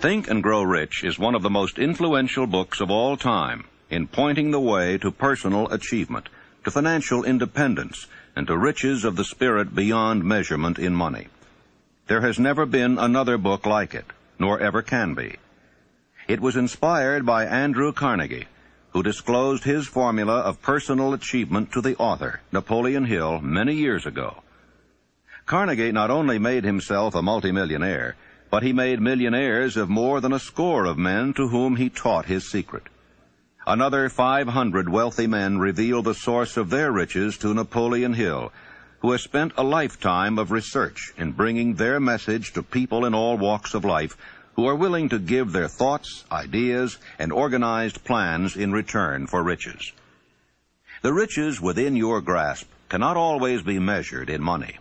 Think and Grow Rich is one of the most influential books of all time in pointing the way to personal achievement, to financial independence, and to riches of the spirit beyond measurement in money. There has never been another book like it, nor ever can be. It was inspired by Andrew Carnegie, who disclosed his formula of personal achievement to the author, Napoleon Hill, many years ago. Carnegie not only made himself a multimillionaire, but he made millionaires of more than a score of men to whom he taught his secret. Another 500 wealthy men revealed the source of their riches to Napoleon Hill, who has spent a lifetime of research in bringing their message to people in all walks of life who are willing to give their thoughts, ideas, and organized plans in return for riches. The riches within your grasp cannot always be measured in money.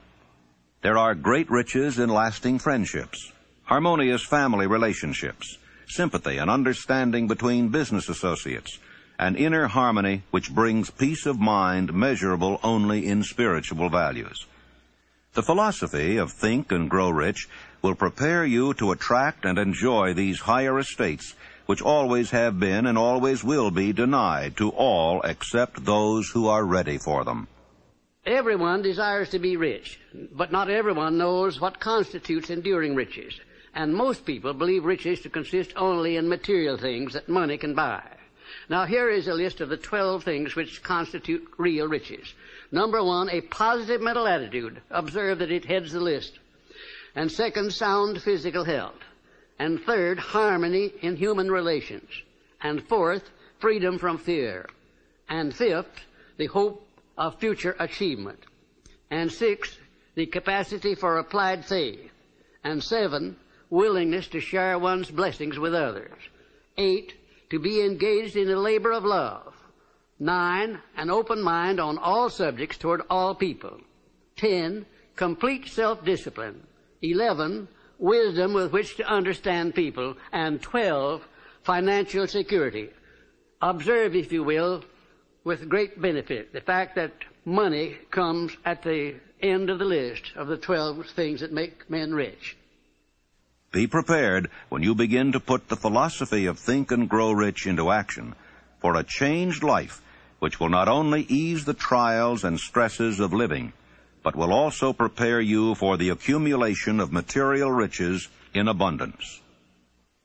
There are great riches in lasting friendships, harmonious family relationships, sympathy and understanding between business associates, and inner harmony which brings peace of mind measurable only in spiritual values. The philosophy of Think and Grow Rich will prepare you to attract and enjoy these higher estates which always have been and always will be denied to all except those who are ready for them. Everyone desires to be rich, but not everyone knows what constitutes enduring riches. And most people believe riches to consist only in material things that money can buy. Now here is a list of the 12 things which constitute real riches. Number 1, a positive mental attitude. Observe that it heads the list. And second, sound physical health. And third, harmony in human relations. And fourth, freedom from fear. And fifth, the hope of future achievement. And sixth, the capacity for applied faith. And 7, willingness to share one's blessings with others. 8, to be engaged in a labor of love. 9, an open mind on all subjects toward all people. 10, complete self-discipline. 11, wisdom with which to understand people. And 12, financial security. Observe, if you will, with great benefit, the fact that money comes at the end of the list of the 12 things that make men rich. Be prepared when you begin to put the philosophy of Think and Grow Rich into action for a changed life which will not only ease the trials and stresses of living, but will also prepare you for the accumulation of material riches in abundance.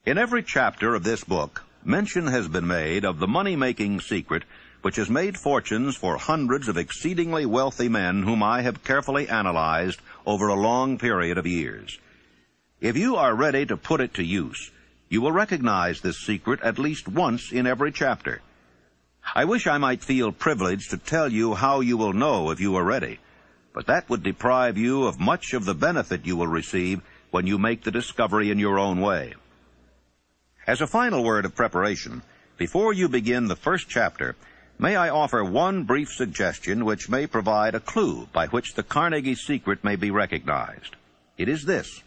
In every chapter of this book, mention has been made of the money-making secret which has made fortunes for hundreds of exceedingly wealthy men whom I have carefully analyzed over a long period of years. If you are ready to put it to use, you will recognize this secret at least once in every chapter. I wish I might feel privileged to tell you how you will know if you are ready, but that would deprive you of much of the benefit you will receive when you make the discovery in your own way. As a final word of preparation, before you begin the first chapter, may I offer one brief suggestion which may provide a clue by which the Carnegie secret may be recognized. It is this: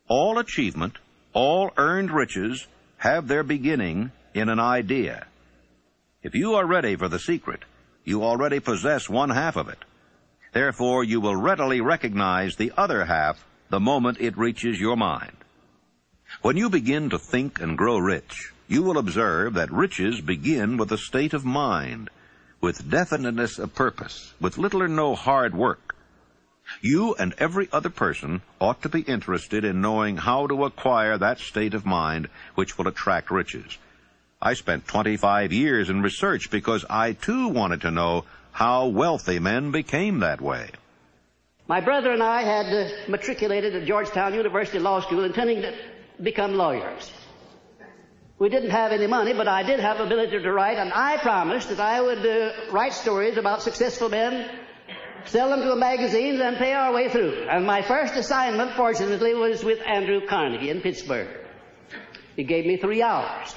all achievement, all earned riches have their beginning in an idea. If you are ready for the secret, you already possess one half of it. Therefore, you will readily recognize the other half the moment it reaches your mind. When you begin to think and grow rich, you will observe that riches begin with a state of mind, with definiteness of purpose, with little or no hard work. You and every other person ought to be interested in knowing how to acquire that state of mind which will attract riches. I spent 25 years in research because I, too, wanted to know how wealthy men became that way. My brother and I had matriculated at Georgetown University Law School intending to become lawyers. We didn't have any money, but I did have ability to write, and I promised that I would write stories about successful men, sell them to the magazines, and pay our way through. And my first assignment, fortunately, was with Andrew Carnegie in Pittsburgh. He gave me 3 hours.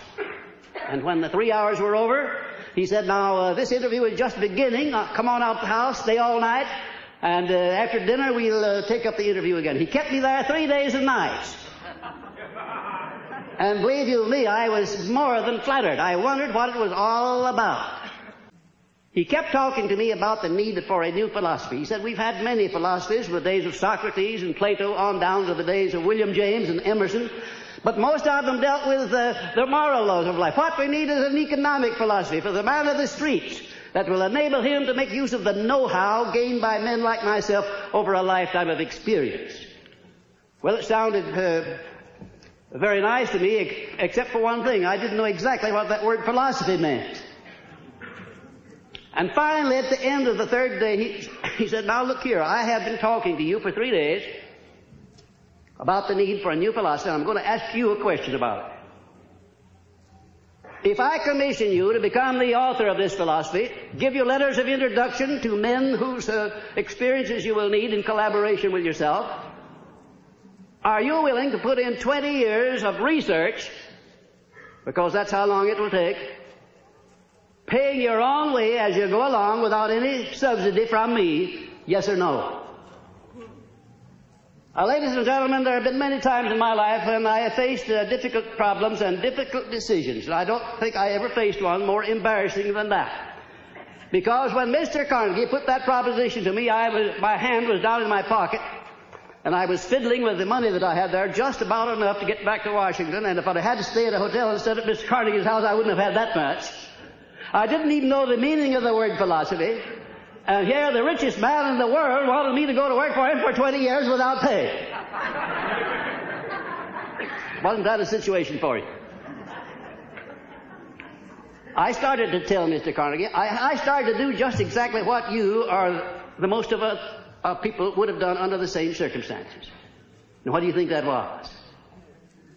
And when the 3 hours were over, he said, now, this interview is just beginning. Come on out the house, stay all night, and after dinner we'll take up the interview again. He kept me there 3 days and nights. And believe you me, I was more than flattered. I wondered what it was all about. He kept talking to me about the need for a new philosophy. He said, we've had many philosophies from the days of Socrates and Plato on down to the days of William James and Emerson, But most of them dealt with the moral laws of life. What we need is an economic philosophy for the man of the streets that will enable him to make use of the know-how gained by men like myself over a lifetime of experience. Well, it sounded very nice to me, except for one thing. I didn't know exactly what that word philosophy meant. And finally, at the end of the third day, he said, now look here, I have been talking to you for 3 days about the need for a new philosophy, and I'm going to ask you a question about it. If I commission you to become the author of this philosophy, give you letters of introduction to men whose experiences you will need in collaboration with yourself, are you willing to put in 20 years of research, because that's how long it will take, paying your own way as you go along without any subsidy from me, yes or no? Ladies and gentlemen, there have been many times in my life when I have faced difficult problems and difficult decisions, and I don't think I ever faced one more embarrassing than that. Because when Mr. Carnegie put that proposition to me, my hand was down in my pocket, and I was fiddling with the money that I had there just about enough to get back to Washington, and if I'd had to stay at a hotel instead of Mr. Carnegie's house, I wouldn't have had that much. I didn't even know the meaning of the word philosophy. And here the richest man in the world wanted me to go to work for him for 20 years without pay. Wasn't that a situation for you? I started to tell Mr. Carnegie, I started to do just exactly what you or the most of us people would have done under the same circumstances. And what do you think that was?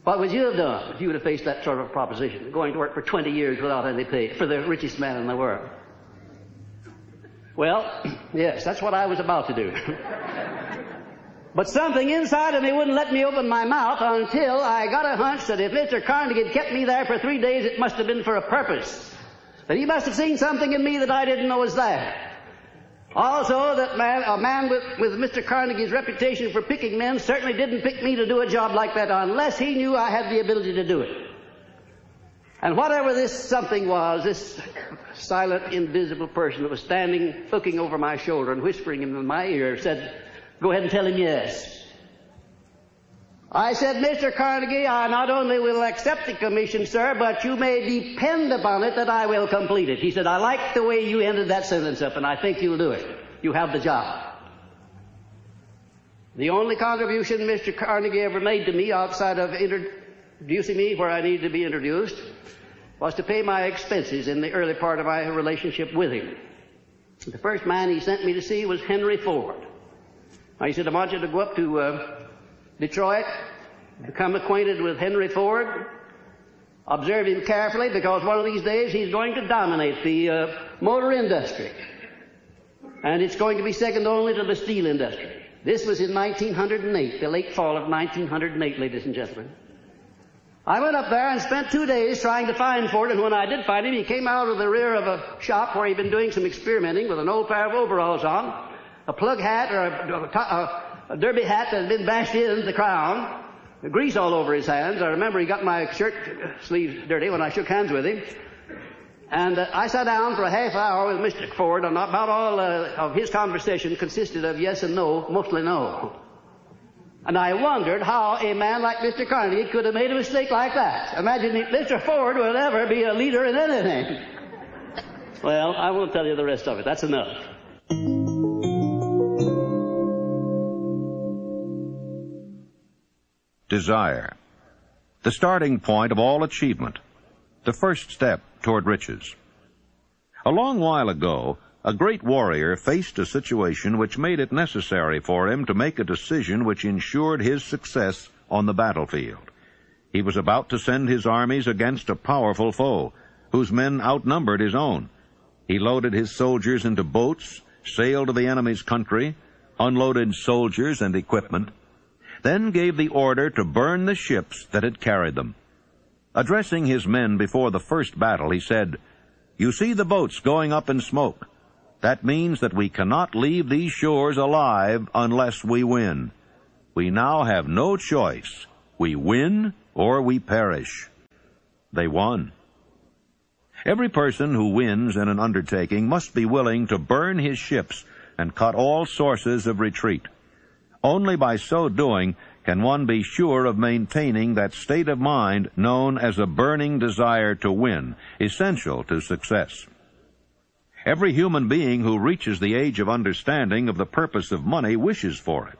What would you have done if you would have faced that sort of proposition, going to work for 20 years without any pay for the richest man in the world? Well, yes, that's what I was about to do. But something inside of me wouldn't let me open my mouth until I got a hunch that if Mr. Carnegie had kept me there for 3 days, it must have been for a purpose. That he must have seen something in me that I didn't know was there. Also, that a man with Mr. Carnegie's reputation for picking men certainly didn't pick me to do a job like that unless he knew I had the ability to do it. And whatever this something was, this silent, invisible person that was standing, looking over my shoulder and whispering in my ear, said, go ahead and tell him yes. I said, Mr. Carnegie, I not only will accept the commission, sir, but you may depend upon it that I will complete it. He said, I like the way you ended that sentence up, and I think you'll do it. You have the job. The only contribution Mr. Carnegie ever made to me outside of introducing me where I needed to be introduced was to pay my expenses in the early part of my relationship with him. The first man he sent me to see was Henry Ford. Now, he said, I want you to go up to Detroit, become acquainted with Henry Ford, observe him carefully, because one of these days he's going to dominate the motor industry. And it's going to be second only to the steel industry. This was in 1908, the late fall of 1908, ladies and gentlemen. I went up there and spent 2 days trying to find Ford, and when I did find him, he came out of the rear of a shop where he'd been doing some experimenting with an old pair of overalls on, a plug hat or a derby hat that had been bashed in the crown, grease all over his hands. I remember he got my shirt sleeves dirty when I shook hands with him. And I sat down for a half hour with Mr. Ford, and about all of his conversation consisted of yes and no, mostly no. And I wondered how a man like Mr. Carnegie could have made a mistake like that. Imagine if Mr. Ford would ever be a leader in anything. Well, I won't tell you the rest of it. That's enough. Desire. The starting point of all achievement. The first step toward riches. A long while ago, a great warrior faced a situation which made it necessary for him to make a decision which ensured his success on the battlefield. He was about to send his armies against a powerful foe, whose men outnumbered his own. He loaded his soldiers into boats, sailed to the enemy's country, unloaded soldiers and equipment, then gave the order to burn the ships that had carried them. Addressing his men before the first battle, he said, "You see the boats going up in smoke. That means that we cannot leave these shores alive unless we win. We now have no choice. We win or we perish." They won. Every person who wins in an undertaking must be willing to burn his ships and cut all sources of retreat. Only by so doing can one be sure of maintaining that state of mind known as a burning desire to win, essential to success. Every human being who reaches the age of understanding of the purpose of money wishes for it.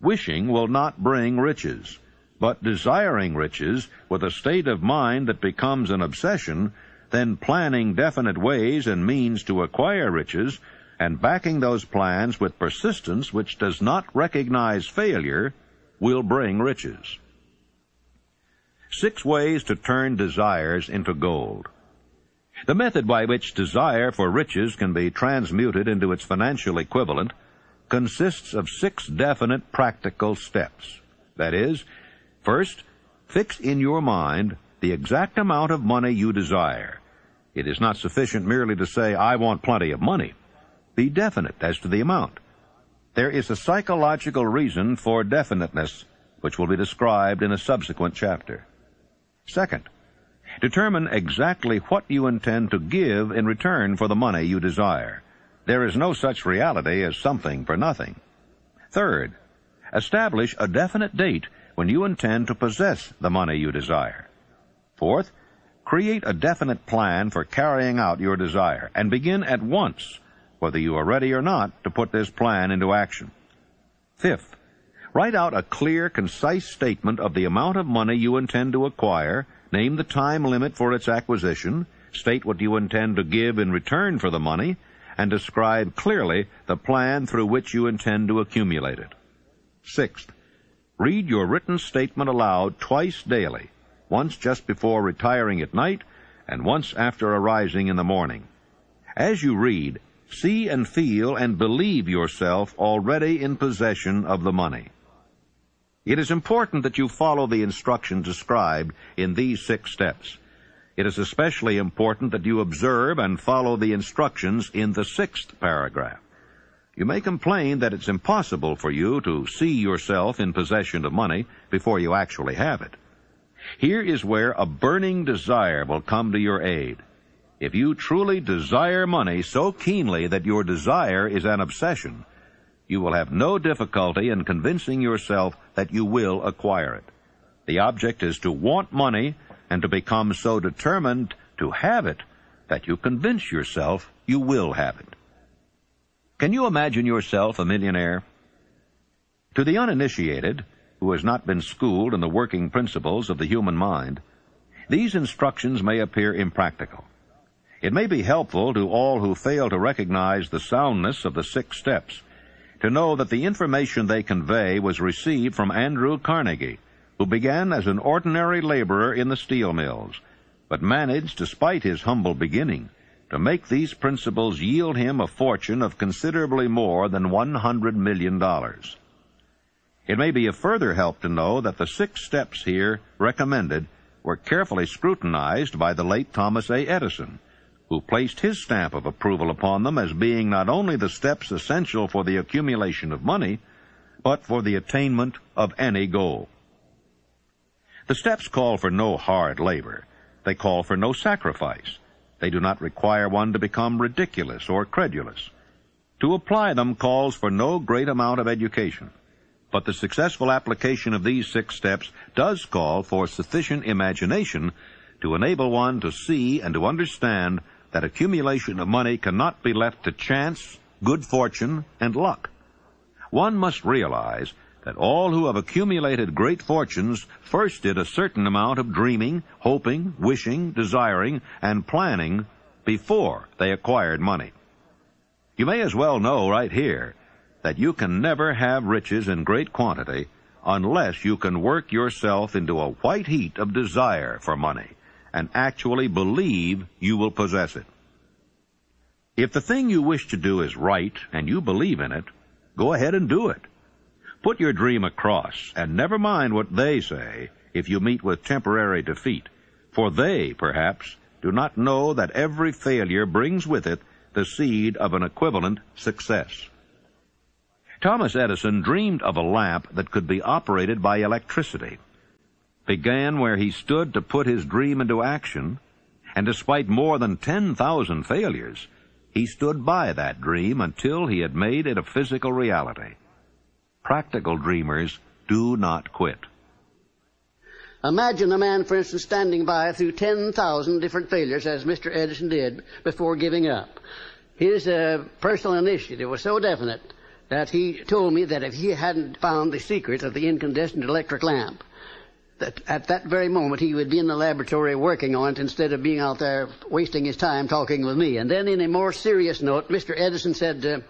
Wishing will not bring riches, but desiring riches with a state of mind that becomes an obsession, then planning definite ways and means to acquire riches, and backing those plans with persistence which does not recognize failure, will bring riches. 6 ways to turn desires into gold. The method by which desire for riches can be transmuted into its financial equivalent consists of 6 definite practical steps. That is, first, fix in your mind the exact amount of money you desire. It is not sufficient merely to say, "I want plenty of money." Be definite as to the amount. There is a psychological reason for definiteness, which will be described in a subsequent chapter. Second, determine exactly what you intend to give in return for the money you desire. There is no such reality as something for nothing. Third, establish a definite date when you intend to possess the money you desire. Fourth, create a definite plan for carrying out your desire, and begin at once, whether you are ready or not, to put this plan into action. Fifth, write out a clear, concise statement of the amount of money you intend to acquire, name the time limit for its acquisition, state what you intend to give in return for the money, and describe clearly the plan through which you intend to accumulate it. Sixth, read your written statement aloud twice daily, once just before retiring at night and once after arising in the morning. As you read, see and feel and believe yourself already in possession of the money. It is important that you follow the instructions described in these 6 steps. It is especially important that you observe and follow the instructions in the 6th paragraph. You may complain that it's impossible for you to see yourself in possession of money before you actually have it. Here is where a burning desire will come to your aid. If you truly desire money so keenly that your desire is an obsession, you will have no difficulty in convincing yourself that you will acquire it. The object is to want money and to become so determined to have it that you convince yourself you will have it. Can you imagine yourself a millionaire? To the uninitiated, who has not been schooled in the working principles of the human mind, these instructions may appear impractical. It may be helpful to all who fail to recognize the soundness of the 6 steps to know that the information they convey was received from Andrew Carnegie, who began as an ordinary laborer in the steel mills, but managed, despite his humble beginning, to make these principles yield him a fortune of considerably more than $100 million. It may be a further help to know that the 6 steps here recommended were carefully scrutinized by the late Thomas A. Edison, who placed his stamp of approval upon them as being not only the steps essential for the accumulation of money, but for the attainment of any goal. The steps call for no hard labor. They call for no sacrifice. They do not require one to become ridiculous or credulous. To apply them calls for no great amount of education. But the successful application of these 6 steps does call for sufficient imagination to enable one to see and to understand that accumulation of money cannot be left to chance, good fortune, and luck. One must realize that all who have accumulated great fortunes first did a certain amount of dreaming, hoping, wishing, desiring, and planning before they acquired money. You may as well know right here that you can never have riches in great quantity unless you can work yourself into a white heat of desire for money and actually believe you will possess it. If the thing you wish to do is right and you believe in it, go ahead and do it. Put your dream across, and never mind what they say if you meet with temporary defeat, for they, perhaps, do not know that every failure brings with it the seed of an equivalent success. Thomas Edison dreamed of a lamp that could be operated by electricity, began where he stood to put his dream into action, and despite more than 10,000 failures, he stood by that dream until he had made it a physical reality. Practical dreamers do not quit. Imagine a man, for instance, standing by through 10,000 different failures, as Mr. Edison did, before giving up. His personal initiative was so definite that he told me that if he hadn't found the secret of the incandescent electric lamp, that at that very moment he would be in the laboratory working on it instead of being out there wasting his time talking with me. And then in a more serious note, Mr. Edison said,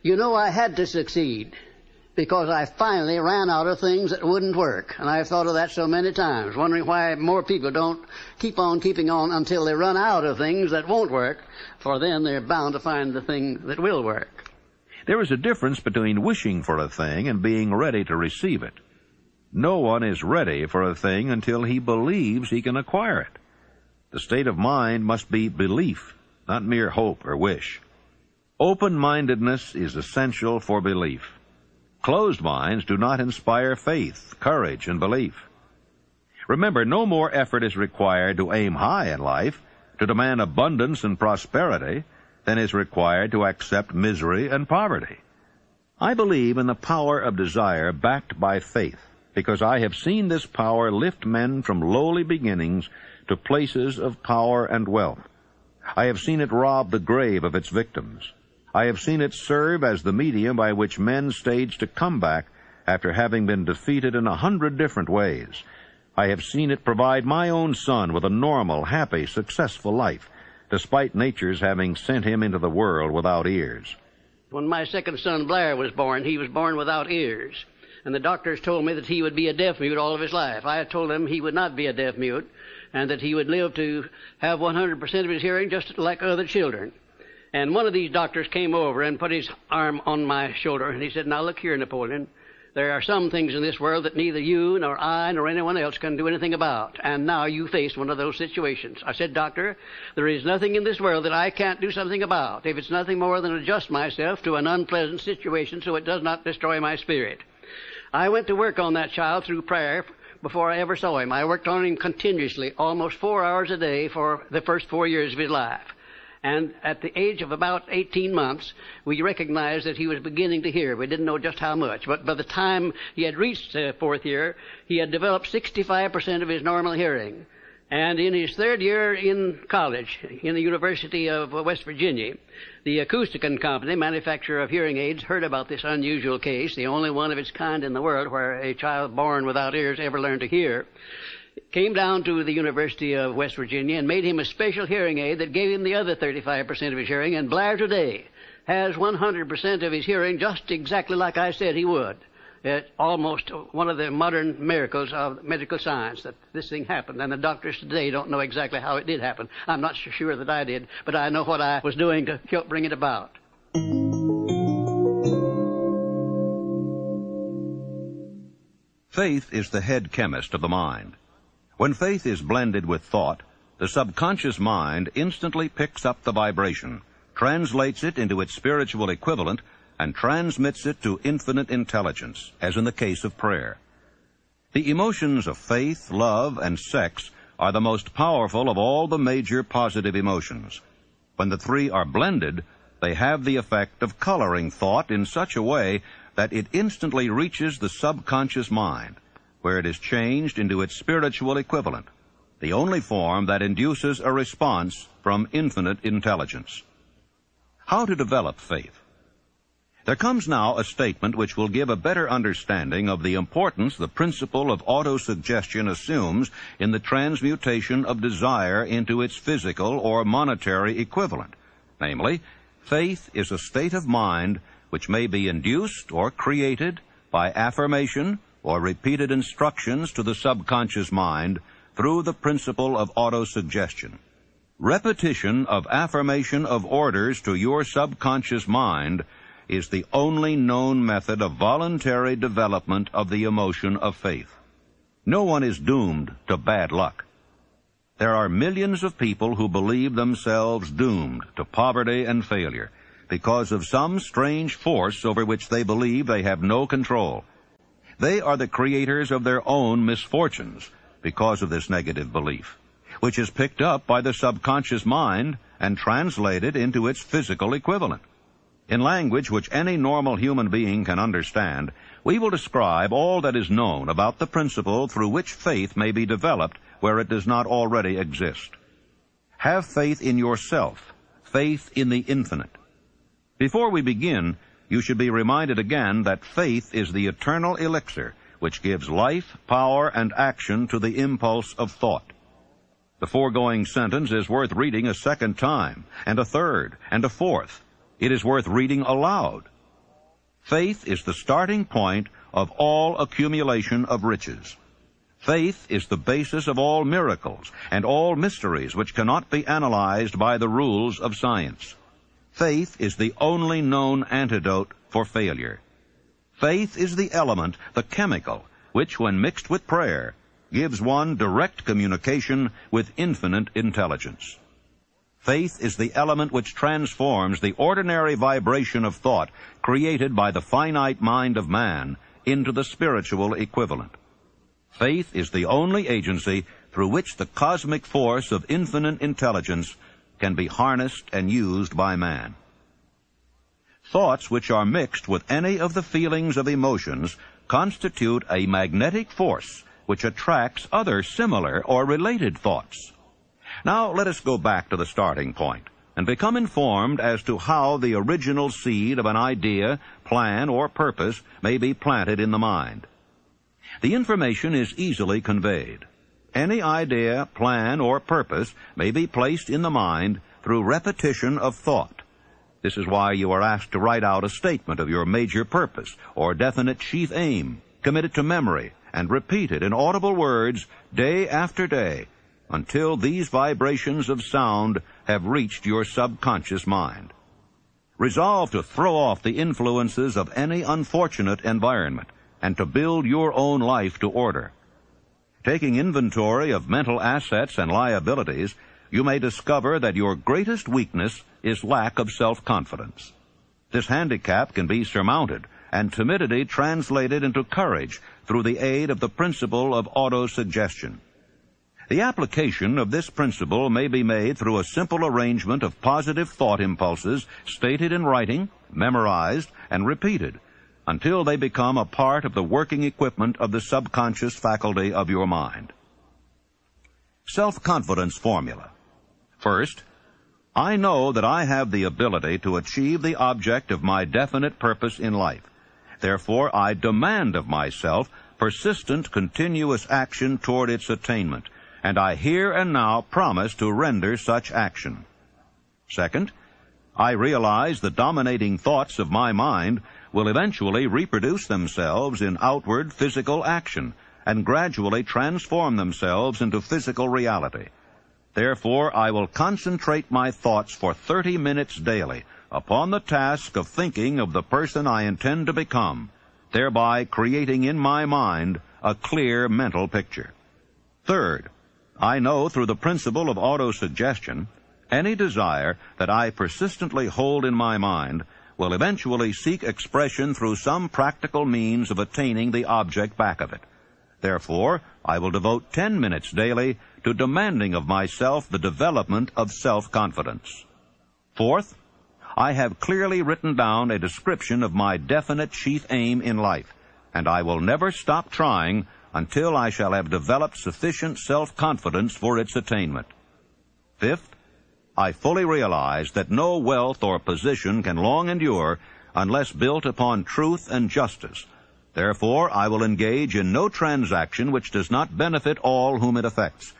you know, I had to succeed because I finally ran out of things that wouldn't work. And I've thought of that so many times, wondering why more people don't keep on keeping on until they run out of things that won't work, for then they're bound to find the thing that will work. There is a difference between wishing for a thing and being ready to receive it. No one is ready for a thing until he believes he can acquire it. The state of mind must be belief, not mere hope or wish. Open-mindedness is essential for belief. Closed minds do not inspire faith, courage, and belief. Remember, no more effort is required to aim high in life, to demand abundance and prosperity, than is required to accept misery and poverty. I believe in the power of desire backed by faith, because I have seen this power lift men from lowly beginnings to places of power and wealth. I have seen it rob the grave of its victims. I have seen it serve as the medium by which men stage to come back after having been defeated in 100 different ways. I have seen it provide my own son with a normal, happy, successful life, despite nature's having sent him into the world without ears. When my second son, Blair, was born, he was born without ears. And the doctors told me that he would be a deaf mute all of his life. I had told him he would not be a deaf mute, and that he would live to have 100% of his hearing just like other children. And one of these doctors came over and put his arm on my shoulder, and he said, now look here, Napoleon, there are some things in this world that neither you nor I nor anyone else can do anything about, and now you face one of those situations. I said, Doctor, there is nothing in this world that I can't do something about, if it's nothing more than adjust myself to an unpleasant situation so it does not destroy my spirit. I went to work on that child through prayer before I ever saw him. I worked on him continuously, almost 4 hours a day for the first 4 years of his life. And at the age of about 18 months, we recognized that he was beginning to hear. We didn't know just how much. But by the time he had reached the 4th year, he had developed 65% of his normal hearing. And in his 3rd year in college, in the University of West Virginia, the Acousticon Company, manufacturer of hearing aids, heard about this unusual case, the only one of its kind in the world where a child born without ears ever learned to hear. Came down to the University of West Virginia and made him a special hearing aid that gave him the other 35% of his hearing, and Blair today has 100% of his hearing just exactly like I said he would. It's almost one of the modern miracles of medical science that this thing happened, and the doctors today don't know exactly how it did happen. I'm not so sure that I did, but I know what I was doing to help bring it about. Faith is the head chemist of the mind. When faith is blended with thought, the subconscious mind instantly picks up the vibration, translates it into its spiritual equivalent, and transmits it to infinite intelligence, as in the case of prayer. The emotions of faith, love, and sex are the most powerful of all the major positive emotions. When the three are blended, they have the effect of coloring thought in such a way that it instantly reaches the subconscious mind, where it is changed into its spiritual equivalent, the only form that induces a response from infinite intelligence. How to develop faith? There comes now a statement which will give a better understanding of the importance the principle of autosuggestion assumes in the transmutation of desire into its physical or monetary equivalent. Namely, faith is a state of mind which may be induced or created by affirmation or repeated instructions to the subconscious mind through the principle of autosuggestion. Repetition of affirmation of orders to your subconscious mind is the only known method of voluntary development of the emotion of faith. No one is doomed to bad luck. There are millions of people who believe themselves doomed to poverty and failure because of some strange force over which they believe they have no control. They are the creators of their own misfortunes because of this negative belief, which is picked up by the subconscious mind and translated into its physical equivalent. In language which any normal human being can understand, we will describe all that is known about the principle through which faith may be developed where it does not already exist. Have faith in yourself, faith in the infinite. Before we begin, you should be reminded again that faith is the eternal elixir which gives life, power, and action to the impulse of thought. The foregoing sentence is worth reading a second time, and a third, and a fourth. It is worth reading aloud. Faith is the starting point of all accumulation of riches. Faith is the basis of all miracles and all mysteries which cannot be analyzed by the rules of science. Faith is the only known antidote for failure. Faith is the element, the chemical, which, when mixed with prayer, gives one direct communication with infinite intelligence. Faith is the element which transforms the ordinary vibration of thought created by the finite mind of man into the spiritual equivalent. Faith is the only agency through which the cosmic force of infinite intelligence can be harnessed and used by man. Thoughts which are mixed with any of the feelings of emotions constitute a magnetic force which attracts other similar or related thoughts. Now let us go back to the starting point and become informed as to how the original seed of an idea, plan, or purpose may be planted in the mind. The information is easily conveyed. Any idea, plan, or purpose may be placed in the mind through repetition of thought. This is why you are asked to write out a statement of your major purpose or definite chief aim, commit it to memory, and repeat it in audible words day after day until these vibrations of sound have reached your subconscious mind. Resolve to throw off the influences of any unfortunate environment and to build your own life to order. Taking inventory of mental assets and liabilities, you may discover that your greatest weakness is lack of self-confidence. This handicap can be surmounted and timidity translated into courage through the aid of the principle of autosuggestion. The application of this principle may be made through a simple arrangement of positive thought impulses stated in writing, memorized, and repeated until they become a part of the working equipment of the subconscious faculty of your mind. Self-confidence formula. First, I know that I have the ability to achieve the object of my definite purpose in life. Therefore, I demand of myself persistent, continuous action toward its attainment, and I here and now promise to render such action. Second, I realize the dominating thoughts of my mind will eventually reproduce themselves in outward physical action and gradually transform themselves into physical reality. Therefore, I will concentrate my thoughts for 30 minutes daily upon the task of thinking of the person I intend to become, thereby creating in my mind a clear mental picture. Third, I know through the principle of autosuggestion, any desire that I persistently hold in my mind will eventually seek expression through some practical means of attaining the object back of it. Therefore, I will devote 10 minutes daily to demanding of myself the development of self-confidence. Fourth, I have clearly written down a description of my definite chief aim in life, and I will never stop trying until I shall have developed sufficient self-confidence for its attainment. Fifth, I fully realize that no wealth or position can long endure unless built upon truth and justice. Therefore, I will engage in no transaction which does not benefit all whom it affects.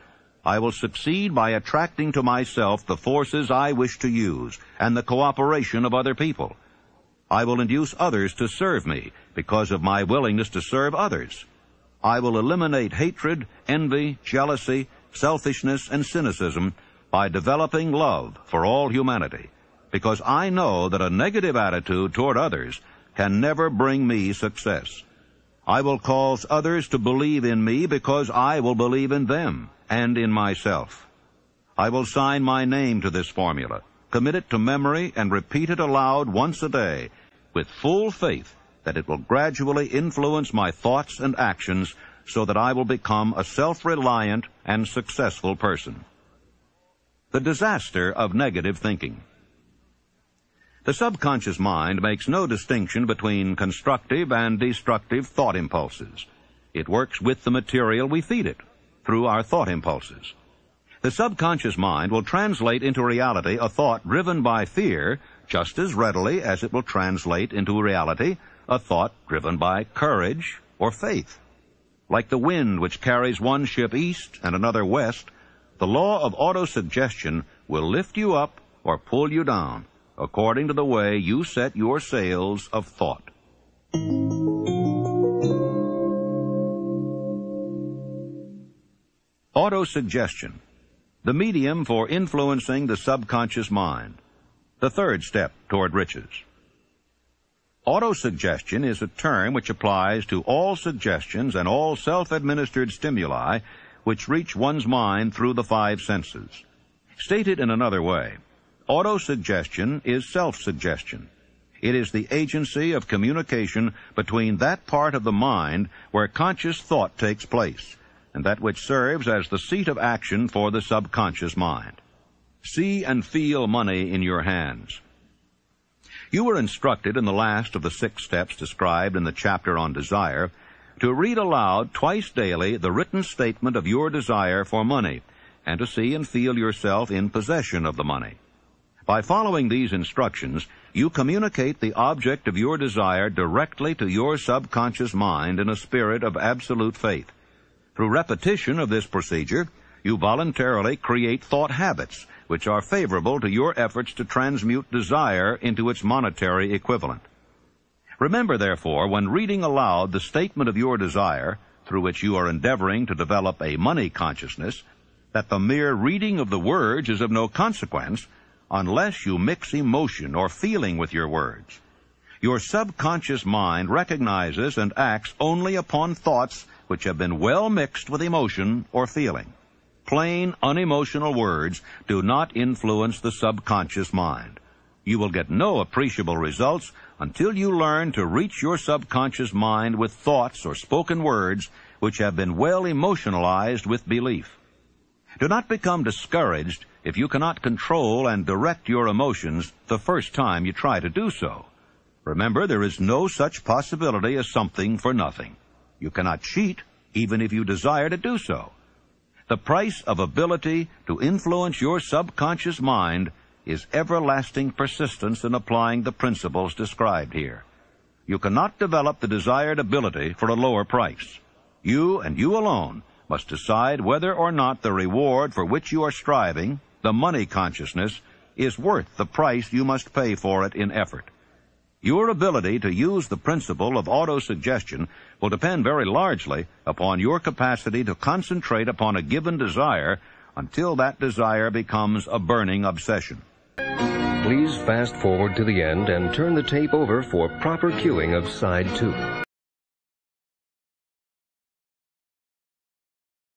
I will succeed by attracting to myself the forces I wish to use and the cooperation of other people. I will induce others to serve me because of my willingness to serve others. I will eliminate hatred, envy, jealousy, selfishness, and cynicism by developing love for all humanity, because I know that a negative attitude toward others can never bring me success. I will cause others to believe in me because I will believe in them and in myself. I will sign my name to this formula, commit it to memory, and repeat it aloud once a day, with full faith that it will gradually influence my thoughts and actions so that I will become a self-reliant and successful person. The disaster of negative thinking. The subconscious mind makes no distinction between constructive and destructive thought impulses. It works with the material we feed it, through our thought impulses. The subconscious mind will translate into reality a thought driven by fear just as readily as it will translate into reality a thought driven by courage or faith. Like the wind which carries one ship east and another west, the law of autosuggestion will lift you up or pull you down according to the way you set your sails of thought. Autosuggestion, the medium for influencing the subconscious mind, the third step toward riches. Autosuggestion is a term which applies to all suggestions and all self-administered stimuli which reach one's mind through the five senses. Stated in another way, autosuggestion is self-suggestion. It is the agency of communication between that part of the mind where conscious thought takes place, and that which serves as the seat of action for the subconscious mind. See and feel money in your hands. You were instructed in the last of the 6 steps described in the chapter on desire to read aloud twice daily the written statement of your desire for money, and to see and feel yourself in possession of the money. By following these instructions, you communicate the object of your desire directly to your subconscious mind in a spirit of absolute faith. Through repetition of this procedure, you voluntarily create thought habits which are favorable to your efforts to transmute desire into its monetary equivalent. Remember, therefore, when reading aloud the statement of your desire, through which you are endeavoring to develop a money consciousness, that the mere reading of the words is of no consequence unless you mix emotion or feeling with your words. Your subconscious mind recognizes and acts only upon thoughts which have been well mixed with emotion or feeling. Plain, unemotional words do not influence the subconscious mind. You will get no appreciable results until you learn to reach your subconscious mind with thoughts or spoken words which have been well emotionalized with belief. Do not become discouraged if you cannot control and direct your emotions the first time you try to do so. Remember, there is no such possibility as something for nothing. You cannot cheat, even if you desire to do so. The price of ability to influence your subconscious mind is everlasting persistence in applying the principles described here. You cannot develop the desired ability for a lower price. You and you alone must decide whether or not the reward for which you are striving, the money consciousness, is worth the price you must pay for it in effort. Your ability to use the principle of autosuggestion will depend very largely upon your capacity to concentrate upon a given desire until that desire becomes a burning obsession. Please fast forward to the end and turn the tape over for proper cueing of side 2.